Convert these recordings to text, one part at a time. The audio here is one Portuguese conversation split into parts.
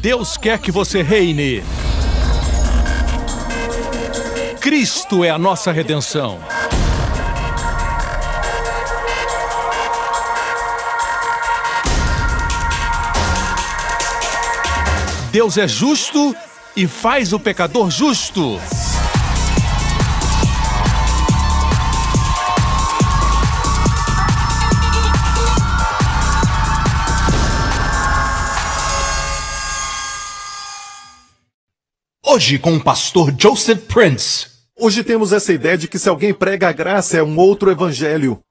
Deus quer que você reine. Cristo é a nossa redenção. Deus é justo e faz o pecador justo. Hoje com o pastor Joseph Prince. Hoje temos essa ideia de que se alguém prega a graça é um outro evangelho.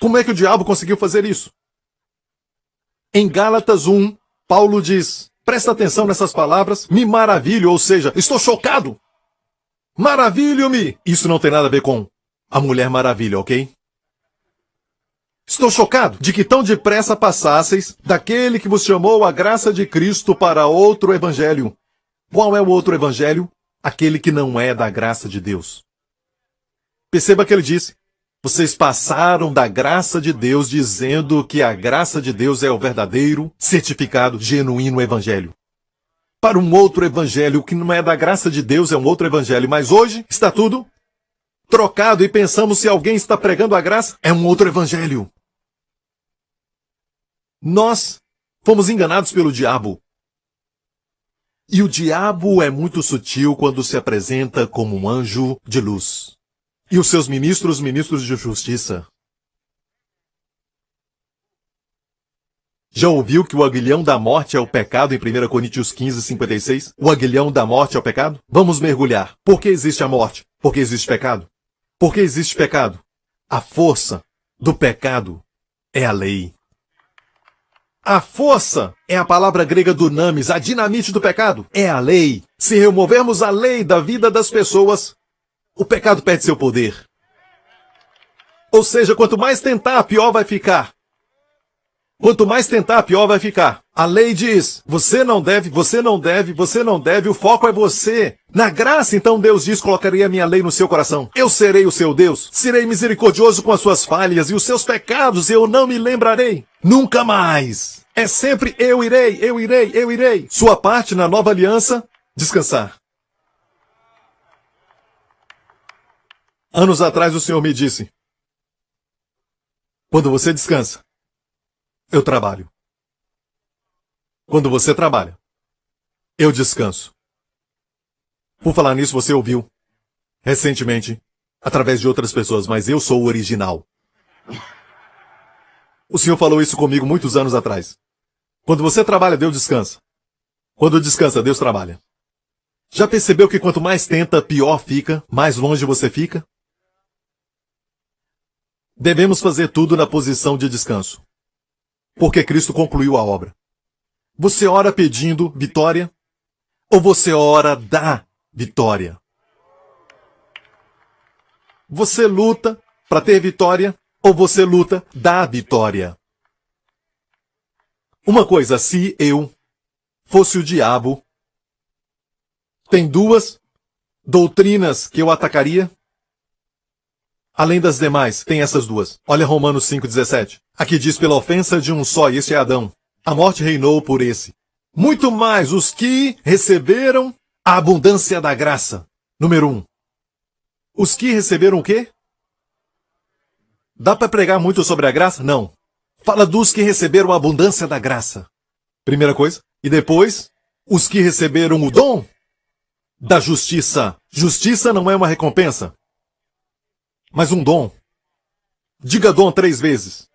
Como é que o diabo conseguiu fazer isso? Em Gálatas 1, Paulo diz, presta atenção nessas palavras, me maravilho, ou seja, estou chocado. Maravilho-me. Isso não tem nada a ver com a Mulher Maravilha, ok? Estou chocado de que tão depressa passasseis daquele que vos chamou a graça de Cristo para outro evangelho. Qual é o outro evangelho? Aquele que não é da graça de Deus. Perceba que ele disse, vocês passaram da graça de Deus dizendo que a graça de Deus é o verdadeiro, certificado, genuíno evangelho. Para um outro evangelho que não é da graça de Deus é um outro evangelho, mas hoje está tudo trocado e pensamos se alguém está pregando a graça é um outro evangelho. Nós fomos enganados pelo diabo. E o diabo é muito sutil quando se apresenta como um anjo de luz. E os seus ministros de justiça. Já ouviu que o aguilhão da morte é o pecado em 1 Coríntios 15, 56? O aguilhão da morte é o pecado? Vamos mergulhar. Por que existe a morte? Porque existe pecado. Por que existe pecado? A força do pecado é a lei. A força é a palavra grega dunamis, a dinamite do pecado. É a lei. Se removermos a lei da vida das pessoas, o pecado perde seu poder. Ou seja, quanto mais tentar, pior vai ficar. Quanto mais tentar, pior vai ficar. A lei diz, você não deve, você não deve, você não deve, o foco é você. Na graça, então, Deus diz, colocarei a minha lei no seu coração. Eu serei o seu Deus, serei misericordioso com as suas falhas e os seus pecados eu não me lembrarei. Nunca mais. É sempre eu irei, eu irei, eu irei. Sua parte na nova aliança, descansar. Anos atrás o Senhor me disse, quando você descansa, eu trabalho. Quando você trabalha, eu descanso. Por falar nisso, você ouviu recentemente, através de outras pessoas, mas eu sou o original. O Senhor falou isso comigo muitos anos atrás. Quando você trabalha, Deus descansa. Quando descansa, Deus trabalha. Já percebeu que quanto mais tenta, pior fica, mais longe você fica? Devemos fazer tudo na posição de descanso. Porque Cristo concluiu a obra. Você ora pedindo vitória? Ou você ora da vitória? Você luta para ter vitória? Ou você luta da vitória? Uma coisa, se eu fosse o diabo, tem duas doutrinas que eu atacaria? Além das demais, tem essas duas. Olha Romanos 5,17. Aqui diz, pela ofensa de um só, e este é Adão. A morte reinou por esse. Muito mais os que receberam a abundância da graça. Número 1. Os que receberam o quê? Dá para pregar muito sobre a graça? Não. Fala dos que receberam a abundância da graça. Primeira coisa. E depois, os que receberam o dom da justiça. Justiça não é uma recompensa, mas um dom. Diga dom 3 vezes.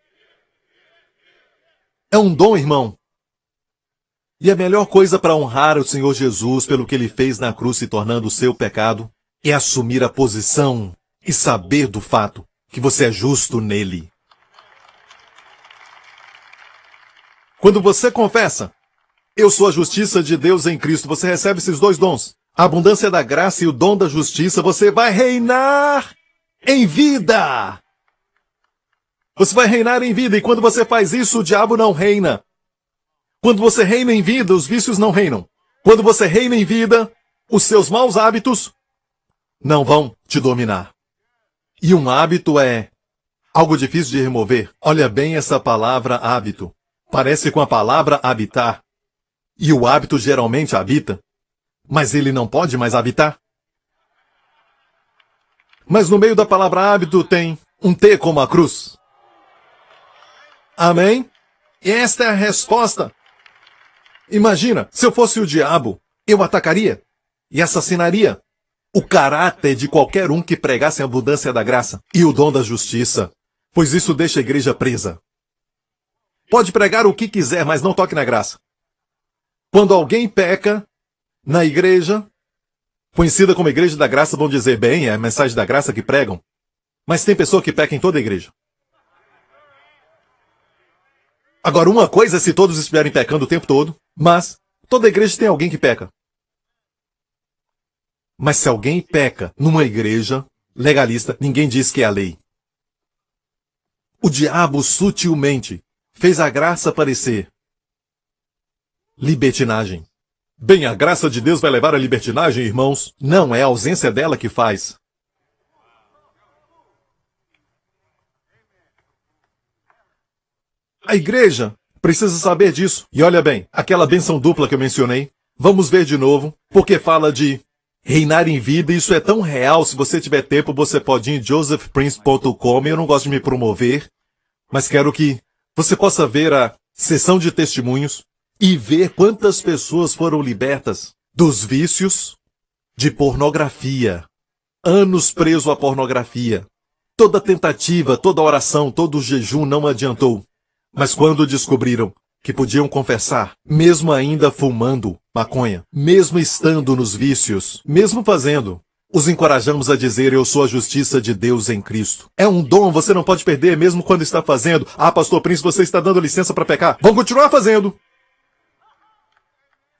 É um dom, irmão. E a melhor coisa para honrar o Senhor Jesus pelo que ele fez na cruz se tornando o seu pecado é assumir a posição e saber do fato que você é justo nele. Quando você confessa, eu sou a justiça de Deus em Cristo, você recebe esses 2 dons. A abundância da graça e o dom da justiça, você vai reinar em vida. Você vai reinar em vida, e quando você faz isso, o diabo não reina. Quando você reina em vida, os vícios não reinam. Quando você reina em vida, os seus maus hábitos não vão te dominar. E um hábito é algo difícil de remover. Olha bem essa palavra hábito. Parece com a palavra habitar. E o hábito geralmente habita, mas ele não pode mais habitar. Mas no meio da palavra hábito tem um T como a cruz. Amém? E esta é a resposta. Imagina, se eu fosse o diabo, eu atacaria e assassinaria o caráter de qualquer um que pregasse a abundância da graça e o dom da justiça, pois isso deixa a igreja presa. Pode pregar o que quiser, mas não toque na graça. Quando alguém peca na igreja, conhecida como Igreja da Graça, vão dizer, bem, é a mensagem da graça que pregam. Mas tem pessoa que peca em toda a igreja. Agora, uma coisa é se todos estiverem pecando o tempo todo, mas toda igreja tem alguém que peca. Mas se alguém peca numa igreja legalista, ninguém diz que é a lei. O diabo sutilmente fez a graça parecer libertinagem. Bem, a graça de Deus vai levar à libertinagem, irmãos? Não, é a ausência dela que faz. A igreja precisa saber disso. E olha bem, aquela bênção dupla que eu mencionei, vamos ver de novo, porque fala de reinar em vida, e isso é tão real. Se você tiver tempo, você pode ir em josephprince.com. Eu não gosto de me promover, mas quero que você possa ver a sessão de testemunhos e ver quantas pessoas foram libertas dos vícios de pornografia. Anos preso à pornografia. Toda tentativa, toda oração, todo jejum não adiantou. Mas quando descobriram que podiam confessar, mesmo ainda fumando maconha, mesmo estando nos vícios, mesmo fazendo, os encorajamos a dizer, eu sou a justiça de Deus em Cristo. É um dom, você não pode perder mesmo quando está fazendo. Ah, pastor Prince, você está dando licença para pecar. Vão continuar fazendo.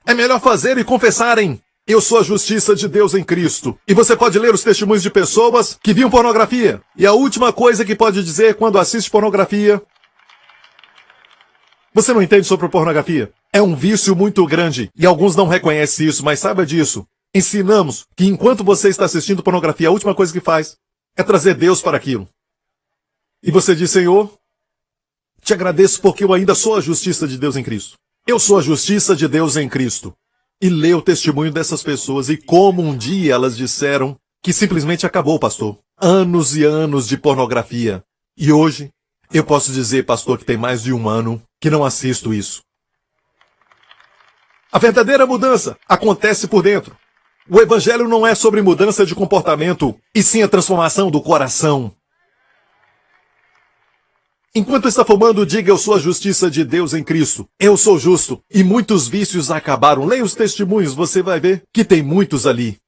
É melhor fazer e confessarem. Eu sou a justiça de Deus em Cristo. E você pode ler os testemunhos de pessoas que viam pornografia. E a última coisa que pode dizer quando assiste pornografia: você não entende sobre pornografia? É um vício muito grande. E alguns não reconhecem isso, mas saiba disso. Ensinamos que enquanto você está assistindo pornografia, a última coisa que faz é trazer Deus para aquilo. E você diz, Senhor, te agradeço porque eu ainda sou a justiça de Deus em Cristo. Eu sou a justiça de Deus em Cristo. E lê o testemunho dessas pessoas e como um dia elas disseram que simplesmente acabou, pastor. Anos e anos de pornografia. E hoje, eu posso dizer, pastor, que tem mais de um ano que não assisto isso. A verdadeira mudança acontece por dentro. O evangelho não é sobre mudança de comportamento, e sim a transformação do coração. Enquanto está fumando, diga, eu sou a justiça de Deus em Cristo. Eu sou justo. E muitos vícios acabaram. Leia os testemunhos, você vai ver que tem muitos ali.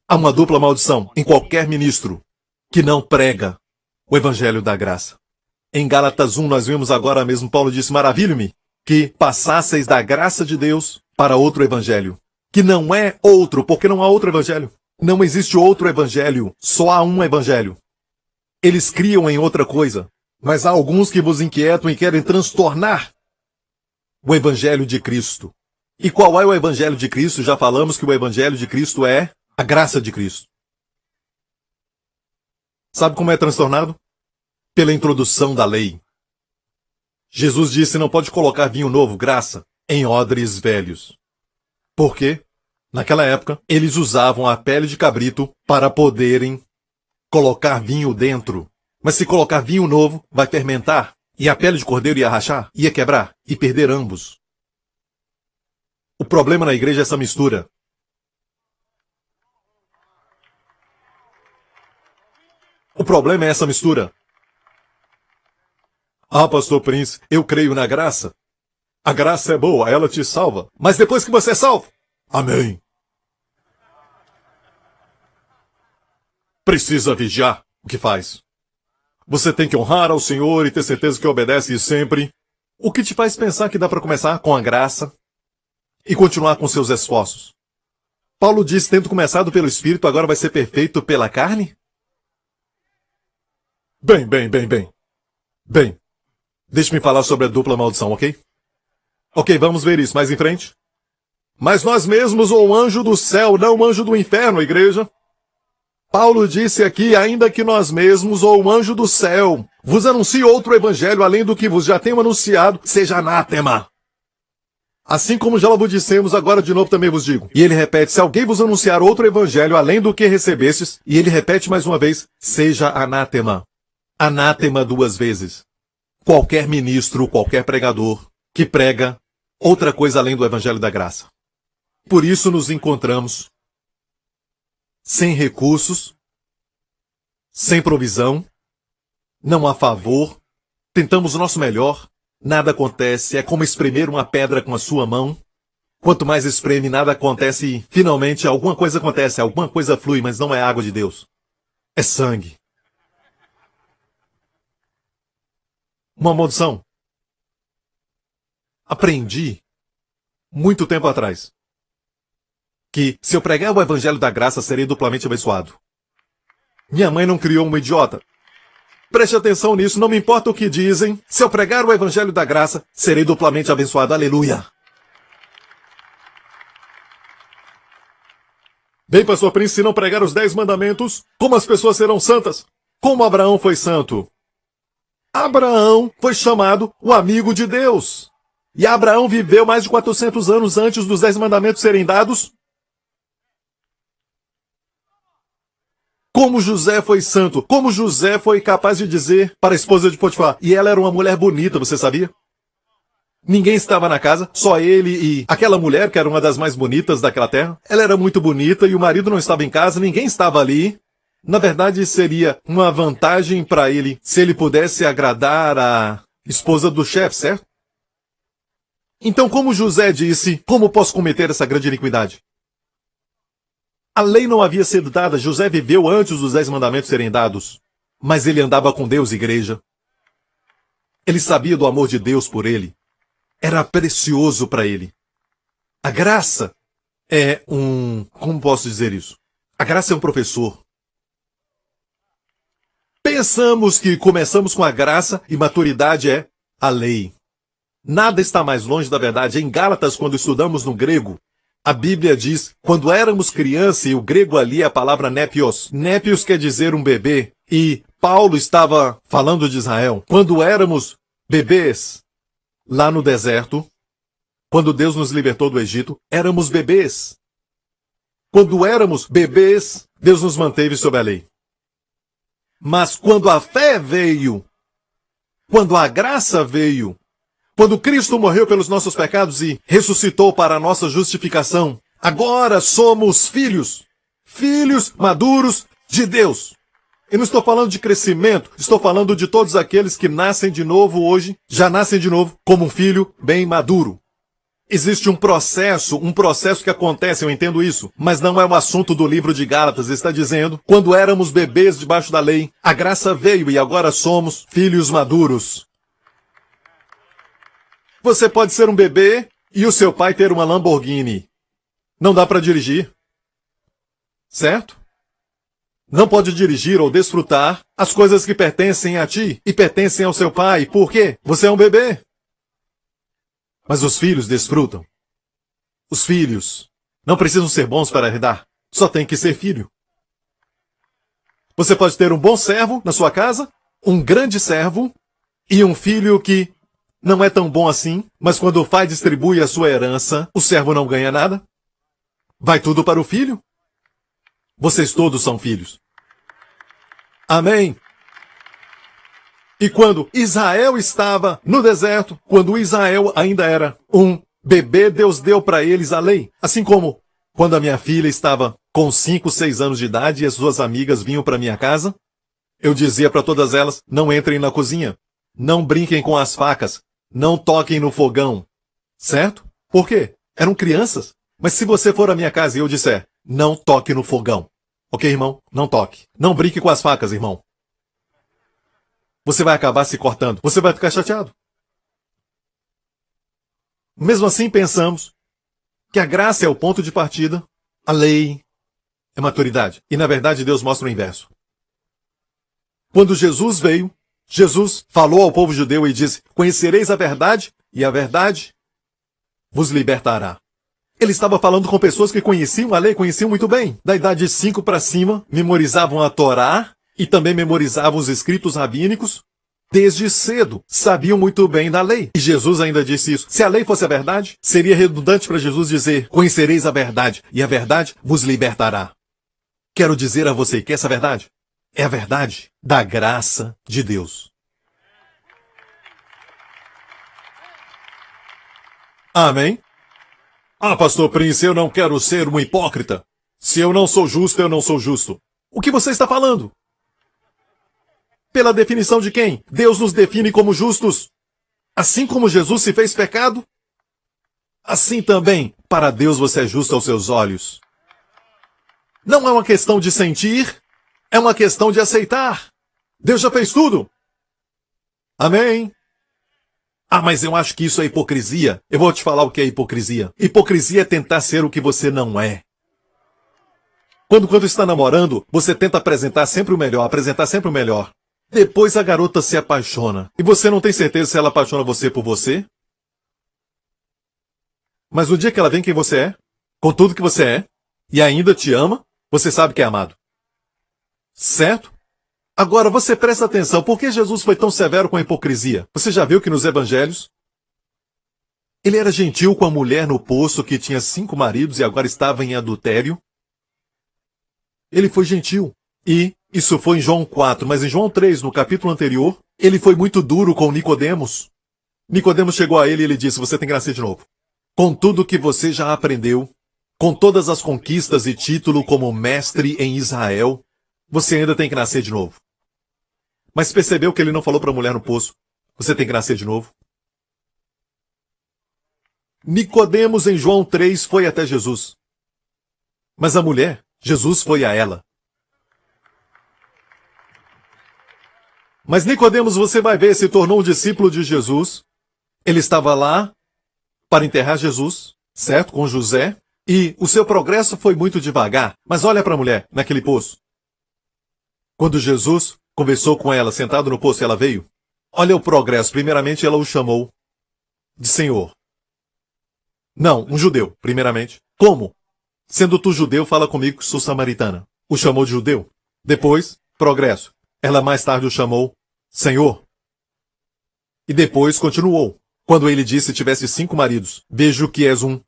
Há uma dupla maldição em qualquer ministro que não prega o evangelho da graça. Em Gálatas 1, nós vimos agora mesmo, Paulo disse, maravilho-me que passasseis da graça de Deus para outro evangelho. Que não é outro, porque não há outro evangelho. Não existe outro evangelho, só há um evangelho. Eles criam em outra coisa, mas há alguns que vos inquietam e querem transtornar o evangelho de Cristo. E qual é o evangelho de Cristo? Já falamos que o evangelho de Cristo é a graça de Cristo. Sabe como é transtornado? Pela introdução da lei. Jesus disse, não pode colocar vinho novo, graça, em odres velhos. Por quê? Naquela época, eles usavam a pele de cabrito para poderem colocar vinho dentro. Mas se colocar vinho novo, vai fermentar. E a pele de cordeiro ia rachar, ia quebrar e perder ambos. O problema na igreja é essa mistura. O problema é essa mistura. Ah, pastor Prince, eu creio na graça. A graça é boa, ela te salva. Mas depois que você é salvo, amém. Precisa vigiar o que faz. Você tem que honrar ao Senhor e ter certeza que obedece sempre. O que te faz pensar que dá para começar com a graça e continuar com seus esforços? Paulo diz, tendo começado pelo Espírito, agora vai ser perfeito pela carne? Bem. Deixe-me falar sobre a dupla maldição, ok? Ok, vamos ver isso mais em frente. Mas nós mesmos, ou um anjo do céu, não um anjo do inferno, igreja. Paulo disse aqui, ainda que nós mesmos ou um anjo do céu vos anuncie outro evangelho além do que vos já tenho anunciado, seja anátema. Assim como já vos dissemos, agora de novo também vos digo. E ele repete, se alguém vos anunciar outro evangelho além do que recebestes, e ele repete mais uma vez, seja anátema. Anátema 2 vezes. Qualquer ministro, qualquer pregador que prega outra coisa além do evangelho da graça. Por isso nos encontramos sem recursos, sem provisão, não há favor, tentamos o nosso melhor, nada acontece, é como espremer uma pedra com a sua mão. Quanto mais espreme, nada acontece e, finalmente, alguma coisa acontece, alguma coisa flui, mas não é água de Deus. É sangue. Uma maldição. Aprendi, muito tempo atrás, que se eu pregar o evangelho da graça, serei duplamente abençoado. Minha mãe não criou um idiota. Preste atenção nisso, não me importa o que dizem. Se eu pregar o evangelho da graça, serei duplamente abençoado. Aleluia. Bem, pastor Prince, se não pregar os 10 mandamentos, como as pessoas serão santas? Como Abraão foi santo? Abraão foi chamado o amigo de Deus. E Abraão viveu mais de 400 anos antes dos 10 mandamentos serem dados. Como José foi santo, como José foi capaz de dizer para a esposa de Potifar, e ela era uma mulher bonita, você sabia? Ninguém estava na casa, só ele e aquela mulher, que era uma das mais bonitas daquela terra. Ela era muito bonita e o marido não estava em casa, ninguém estava ali. Na verdade, seria uma vantagem para ele se ele pudesse agradar a esposa do chefe, certo? Então, como José disse, como posso cometer essa grande iniquidade? A lei não havia sido dada, José viveu antes dos 10 mandamentos serem dados. Mas ele andava com Deus, igreja. Ele sabia do amor de Deus por ele. Era precioso para ele. A graça é como posso dizer isso? A graça é um professor. Pensamos que começamos com a graça e maturidade é a lei. Nada está mais longe da verdade. Em Gálatas, quando estudamos no grego, a Bíblia diz, quando éramos crianças, e o grego ali é a palavra népios. Népios quer dizer um bebê. E Paulo estava falando de Israel. Quando éramos bebês lá no deserto, quando Deus nos libertou do Egito, éramos bebês. Quando éramos bebês, Deus nos manteve sob a lei. Mas quando a fé veio, quando a graça veio, quando Cristo morreu pelos nossos pecados e ressuscitou para a nossa justificação, agora somos filhos, filhos maduros de Deus. Eu não estou falando de crescimento, estou falando de todos aqueles que nascem de novo hoje, já nascem de novo como um filho bem maduro. Existe um processo que acontece, eu entendo isso, mas não é um assunto do livro de Gálatas. Está dizendo, quando éramos bebês debaixo da lei, a graça veio e agora somos filhos maduros. Você pode ser um bebê e o seu pai ter uma Lamborghini. Não dá para dirigir. Certo? Não pode dirigir ou desfrutar as coisas que pertencem a ti e pertencem ao seu pai. Por quê? Você é um bebê. Mas os filhos desfrutam. Os filhos não precisam ser bons para herdar. Só tem que ser filho. Você pode ter um bom servo na sua casa, um grande servo e um filho que não é tão bom assim, mas quando o pai distribui a sua herança, o servo não ganha nada. Vai tudo para o filho. Vocês todos são filhos. Amém. E quando Israel estava no deserto, quando Israel ainda era um bebê, Deus deu para eles a lei. Assim como quando a minha filha estava com 5, 6 anos de idade e as suas amigas vinham para minha casa, eu dizia para todas elas, não entrem na cozinha, não brinquem com as facas, não toquem no fogão. Certo? Por quê? Eram crianças. Mas se você for à minha casa e eu disser, não toque no fogão. Ok, irmão? Não toque. Não brinque com as facas, irmão. Você vai acabar se cortando. Você vai ficar chateado. Mesmo assim, pensamos que a graça é o ponto de partida, a lei é maturidade. E, na verdade, Deus mostra o inverso. Quando Jesus veio, Jesus falou ao povo judeu e disse, conhecereis a verdade, e a verdade vos libertará. Ele estava falando com pessoas que conheciam a lei, conheciam muito bem. Da idade de 5 para cima, memorizavam a Torá e também memorizavam os escritos rabínicos. Desde cedo, sabiam muito bem da lei. E Jesus ainda disse isso. Se a lei fosse a verdade, seria redundante para Jesus dizer: conhecereis a verdade, e a verdade vos libertará. Quero dizer a você que essa verdade é a verdade da graça de Deus. Amém? Ah, pastor Prince, eu não quero ser um hipócrita. Se eu não sou justo, eu não sou justo. O que você está falando? Pela definição de quem? Deus nos define como justos. Assim como Jesus se fez pecado, assim também, para Deus você é justo aos seus olhos. Não é uma questão de sentir, é uma questão de aceitar. Deus já fez tudo. Amém? Ah, mas eu acho que isso é hipocrisia. Eu vou te falar o que é hipocrisia. Hipocrisia é tentar ser o que você não é. Quando está namorando, você tenta apresentar sempre o melhor. Depois a garota se apaixona. E você não tem certeza se ela apaixona você por você? Mas no dia que ela vê quem você é, com tudo que você é, e ainda te ama, você sabe que é amado. Certo? Agora você presta atenção, por que Jesus foi tão severo com a hipocrisia? Você já viu que nos evangelhos, ele era gentil com a mulher no poço que tinha 5 maridos e agora estava em adultério? Ele foi gentil. E isso foi em João 4, mas em João 3, no capítulo anterior, ele foi muito duro com Nicodemos. Nicodemos chegou a ele e ele disse: você tem que nascer de novo. Com tudo que você já aprendeu, com todas as conquistas e título como mestre em Israel, você ainda tem que nascer de novo. Mas percebeu que ele não falou para a mulher no poço: você tem que nascer de novo? Nicodemos em João 3 foi até Jesus. Mas a mulher, Jesus foi a ela. Mas Nicodemos, você vai ver, se tornou um discípulo de Jesus. Ele estava lá para enterrar Jesus, certo? Com José. E o seu progresso foi muito devagar. Mas olha para a mulher, naquele poço. Quando Jesus conversou com ela, sentado no poço, ela veio. Olha o progresso. Primeiramente, ela o chamou de Senhor. Não, um judeu, primeiramente. Como? Sendo tu judeu, fala comigo que sou samaritana. O chamou de judeu. Depois, progresso. Ela mais tarde o chamou Senhor. E depois continuou. Quando ele disse: tivesse 5 maridos, vejo que és um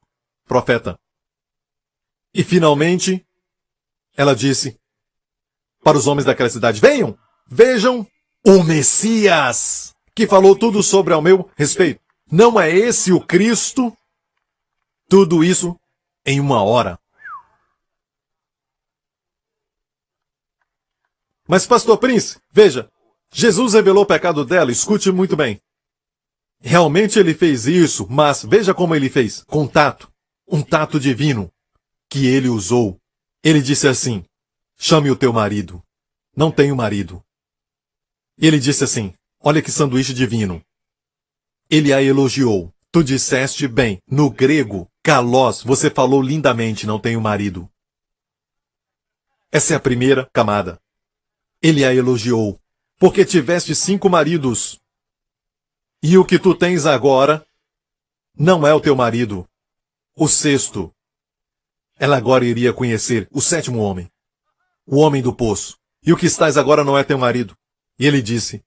profeta. E finalmente, ela disse para os homens daquela cidade: venham, vejam o Messias, que falou tudo sobre ao meu respeito. Não é esse o Cristo? Tudo isso em 1 hora. Mas, pastor Prince, veja, Jesus revelou o pecado dela, escute muito bem. Realmente ele fez isso, mas veja como ele fez. Com tato, um tato divino que ele usou. Ele disse assim: chame o teu marido. Não tenho marido. Ele disse assim: olha que sanduíche divino. Ele a elogiou. Tu disseste bem. No grego, kalós, você falou lindamente: não tenho marido. Essa é a primeira camada. Ele a elogiou, porque tiveste 5 maridos. E o que tu tens agora não é o teu marido. O 6º. Ela agora iria conhecer o 7º homem. O homem do poço. E o que estás agora não é teu marido. E ele disse,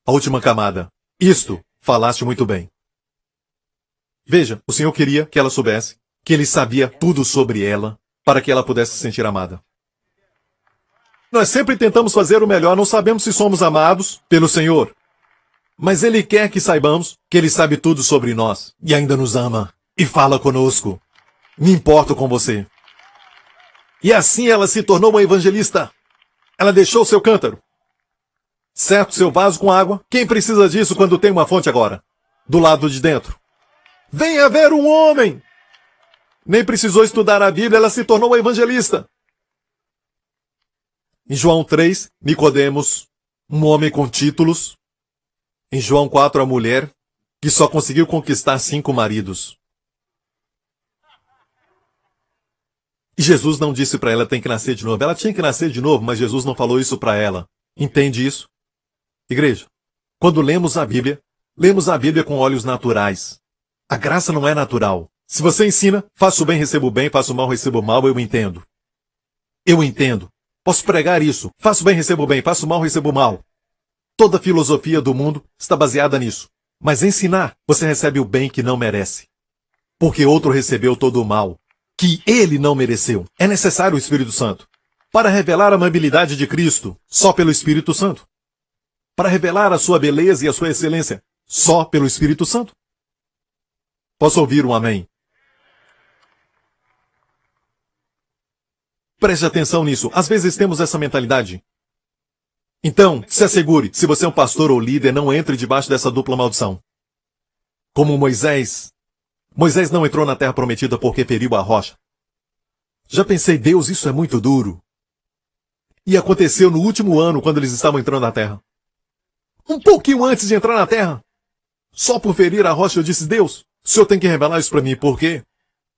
a última camada: isto falaste muito bem. Veja, o Senhor queria que ela soubesse que ele sabia tudo sobre ela, para que ela pudesse se sentir amada. Nós sempre tentamos fazer o melhor, não sabemos se somos amados pelo Senhor. Mas Ele quer que saibamos que Ele sabe tudo sobre nós e ainda nos ama e fala conosco. Me importo com você. E assim ela se tornou uma evangelista. Ela deixou seu cântaro, certo, seu vaso com água. Quem precisa disso quando tem uma fonte agora? Do lado de dentro. Venha ver um homem! Nem precisou estudar a Bíblia, ela se tornou uma evangelista. Em João 3, Nicodemos, um homem com títulos. Em João 4, a mulher que só conseguiu conquistar 5 maridos. E Jesus não disse para ela: tem que nascer de novo. Ela tinha que nascer de novo, mas Jesus não falou isso para ela. Entende isso? Igreja, quando lemos a Bíblia com olhos naturais. A graça não é natural. Se você ensina, faço o bem, recebo o bem, faço o mal, recebo o mal, eu entendo. Eu entendo. Posso pregar isso. Faço o bem, recebo o bem, faço o mal, recebo o mal. Toda a filosofia do mundo está baseada nisso. Mas ensinar, você recebe o bem que não merece. Porque outro recebeu todo o mal que ele não mereceu. É necessário o Espírito Santo para revelar a amabilidade de Cristo, só pelo Espírito Santo. Para revelar a sua beleza e a sua excelência, só pelo Espírito Santo. Posso ouvir um amém? Preste atenção nisso. Às vezes temos essa mentalidade. Então, se assegure, se você é um pastor ou líder, não entre debaixo dessa dupla maldição. Como Moisés. Moisés não entrou na terra prometida porque feriu a rocha. Já pensei, Deus, isso é muito duro. E aconteceu no último ano, quando eles estavam entrando na terra. Um pouquinho antes de entrar na terra. Só por ferir a rocha eu disse, Deus, o Senhor tem que revelar isso para mim, porque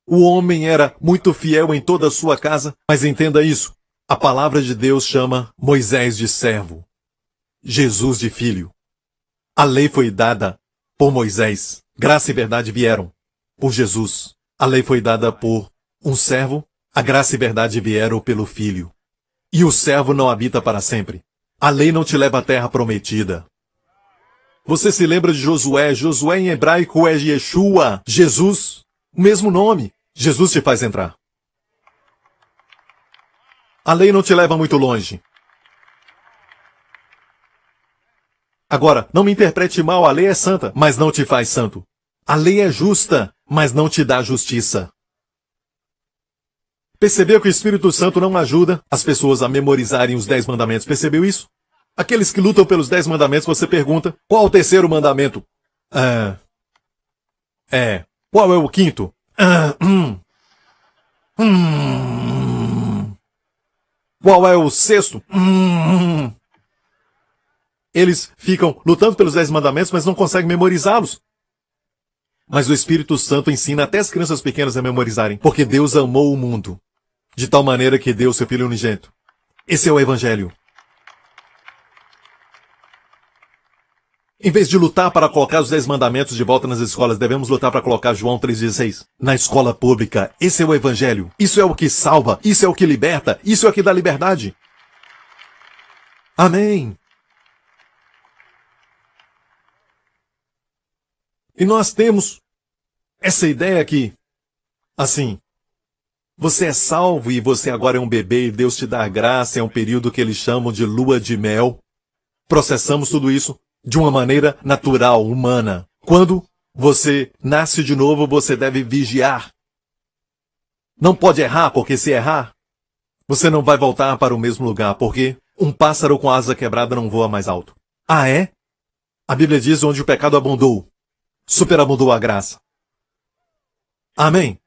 o homem era muito fiel em toda a sua casa, mas entenda isso. A palavra de Deus chama Moisés de servo, Jesus de filho. A lei foi dada por Moisés. Graça e verdade vieram por Jesus. A lei foi dada por um servo. A graça e verdade vieram pelo filho. E o servo não habita para sempre. A lei não te leva à terra prometida. Você se lembra de Josué? Josué em hebraico é Yeshua, Jesus. O mesmo nome. Jesus te faz entrar. A lei não te leva muito longe. Agora, não me interprete mal, a lei é santa, mas não te faz santo. A lei é justa, mas não te dá justiça. Percebeu que o Espírito Santo não ajuda as pessoas a memorizarem os 10 mandamentos? Percebeu isso? Aqueles que lutam pelos 10 mandamentos, você pergunta, qual é o terceiro mandamento? Qual é o quinto? Qual é o sexto? Eles ficam lutando pelos 10 mandamentos, mas não conseguem memorizá-los. Mas o Espírito Santo ensina até as crianças pequenas a memorizarem, porque Deus amou o mundo, de tal maneira que deu seu Filho unigênito. Esse é o Evangelho. Em vez de lutar para colocar os 10 mandamentos de volta nas escolas, devemos lutar para colocar João 3,16 na escola pública. Esse é o Evangelho. Isso é o que salva. Isso é o que liberta. Isso é o que dá liberdade. Amém. E nós temos essa ideia que, assim, você é salvo e você agora é um bebê e Deus te dá graça, é um período que eles chamam de lua de mel. Processamos tudo isso de uma maneira natural, humana. Quando você nasce de novo, você deve vigiar. Não pode errar, porque se errar, você não vai voltar para o mesmo lugar, porque um pássaro com asa quebrada não voa mais alto. Ah, é? A Bíblia diz onde o pecado abundou, superabundou a graça. Amém?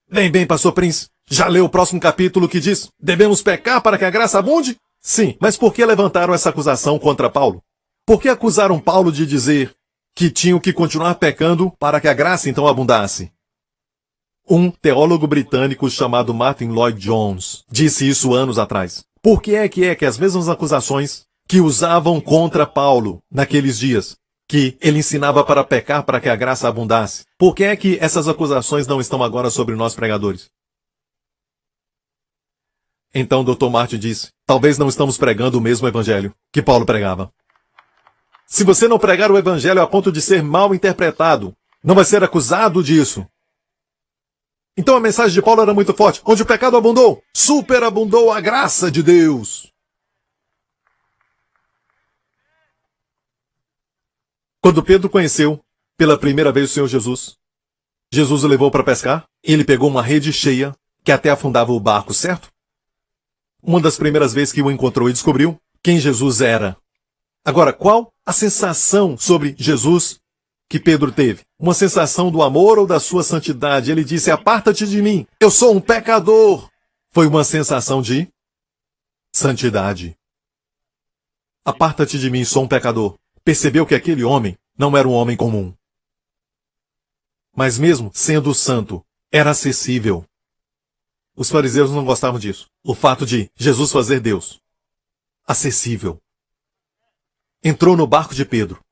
Bem, pastor Prince, já leu o próximo capítulo que diz, devemos pecar para que a graça abunde? Sim, mas por que levantaram essa acusação contra Paulo? Por que acusaram Paulo de dizer que tinham que continuar pecando para que a graça então abundasse? Um teólogo britânico chamado Martin Lloyd Jones disse isso anos atrás. Por que é que as mesmas acusações que usavam contra Paulo naqueles dias, que ele ensinava para pecar para que a graça abundasse, por que é que essas acusações não estão agora sobre nós pregadores? Então Dr. Martin disse, talvez não estamos pregando o mesmo evangelho que Paulo pregava. Se você não pregar o evangelho a ponto de ser mal interpretado, não vai ser acusado disso. Então a mensagem de Paulo era muito forte. Onde o pecado abundou, superabundou a graça de Deus. Quando Pedro conheceu pela primeira vez o Senhor Jesus, Jesus o levou para pescar e ele pegou uma rede cheia que até afundava o barco, certo? Uma das primeiras vezes que o encontrou e descobriu quem Jesus era. Agora, qual a sensação sobre Jesus que Pedro teve? Uma sensação do amor ou da sua santidade? Ele disse, aparta-te de mim, eu sou um pecador. Foi uma sensação de santidade. Aparta-te de mim, sou um pecador. Percebeu que aquele homem não era um homem comum. Mas mesmo sendo santo, era acessível. Os fariseus não gostavam disso. O fato de Jesus fazer Deus acessível. Entrou no barco de Pedro.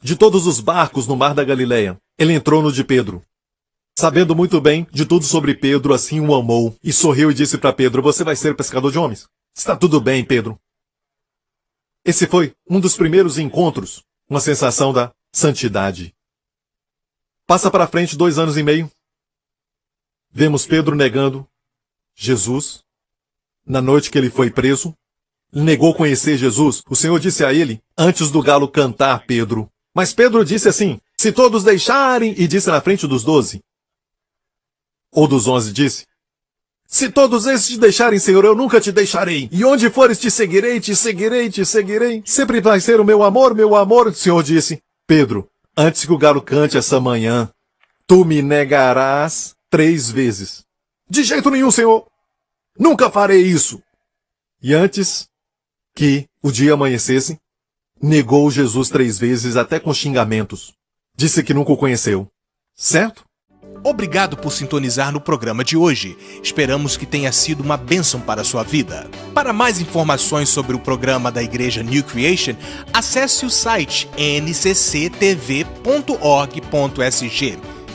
De todos os barcos no mar da Galileia, ele entrou no de Pedro. Sabendo muito bem de tudo sobre Pedro, assim o amou, e sorriu e disse para Pedro: você vai ser pescador de homens. Está tudo bem, Pedro. Esse foi um dos primeiros encontros, uma sensação da santidade. Passa para frente 2 anos e meio. Vemos Pedro negando Jesus. Na noite que ele foi preso, negou conhecer Jesus. O Senhor disse a ele, antes do galo cantar, Pedro. Mas Pedro disse assim: se todos deixarem, e disse na frente dos 12. Ou dos 11 disse: se todos esses te deixarem, Senhor, eu nunca te deixarei. E onde fores te seguirei, te seguirei, te seguirei. Sempre vai ser o meu amor, meu amor. O Senhor disse: Pedro, antes que o galo cante essa manhã, tu me negarás 3 vezes. De jeito nenhum, Senhor. Nunca farei isso. E antes que o dia amanhecesse, negou Jesus 3 vezes, até com xingamentos. Disse que nunca o conheceu. Certo? Obrigado por sintonizar no programa de hoje. Esperamos que tenha sido uma bênção para a sua vida. Para mais informações sobre o programa da Igreja New Creation, acesse o site ncctv.org.sg.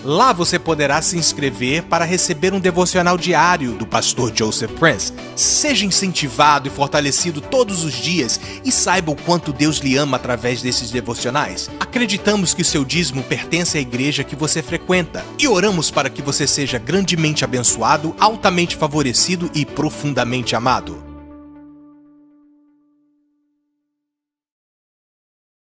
Lá você poderá se inscrever para receber um devocional diário do pastor Joseph Prince. Seja incentivado e fortalecido todos os dias e saiba o quanto Deus lhe ama através desses devocionais. Acreditamos que seu dízimo pertence à igreja que você frequenta e oramos para que você seja grandemente abençoado, altamente favorecido e profundamente amado.